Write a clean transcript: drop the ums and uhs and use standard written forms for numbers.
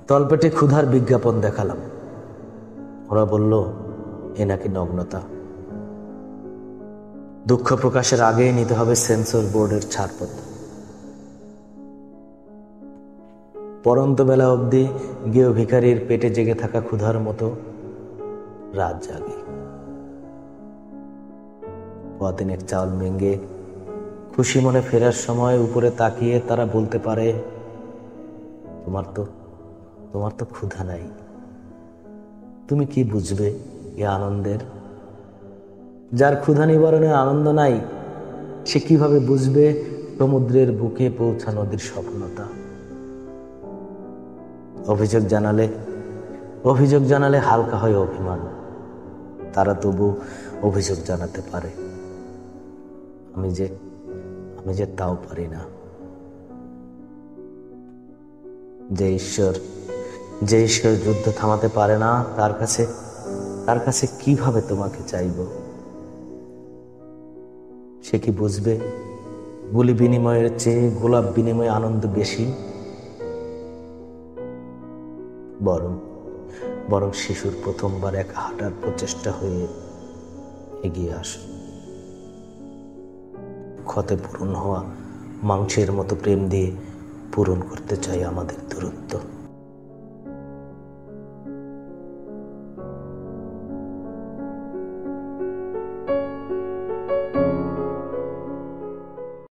তলপেটে ক্ষুধার বিজ্ঞাপন দেখালাম। ওরা বলল এ নাকি নগ্নতা। দুঃখ প্রকাশের আগেই নিতে হবে সেন্সর বোর্ডের ছাড়পত্র। পরন্ত বেলা অবধি গেও ভিখারির পেটে জেগে থাকা ক্ষুধার মতো রাত জাগে। পদিনের চাউল ভেঙে খুশি মনে ফেরার সময় উপরে তাকিয়ে তারা বলতে পারে, তোমার তো ক্ষুধা নাই, তুমি কি বুঝবে এ আনন্দের? যার ক্ষুধা নিবারণে আনন্দ নাই, সে কিভাবে বুঝবে সমুদ্রের বুকে পৌঁছা নদীর স্বপ্নতা? অভিযোগ জানালে হালকা হয় অভিমান। তারা তবু অভিযোগ জানাতে পারে, আমি যে তাও পারি না। যে ঈশ্বর যুদ্ধ থামাতে পারে না, তার কাছে কিভাবে তোমাকে চাইব? সে কি বুঝবে গুলি বিনিময়ের চেয়ে গোলাপ বিনিময়ে আনন্দ বেশি? বরং শিশুর প্রথমবার একা হাঁটার প্রচেষ্টা হয়ে এগিয়ে আসে। ক্ষতে পূরণ হওয়া মাংসের মতো প্রেম দিয়ে পূরণ করতে চাই আমাদের দূরত্ব।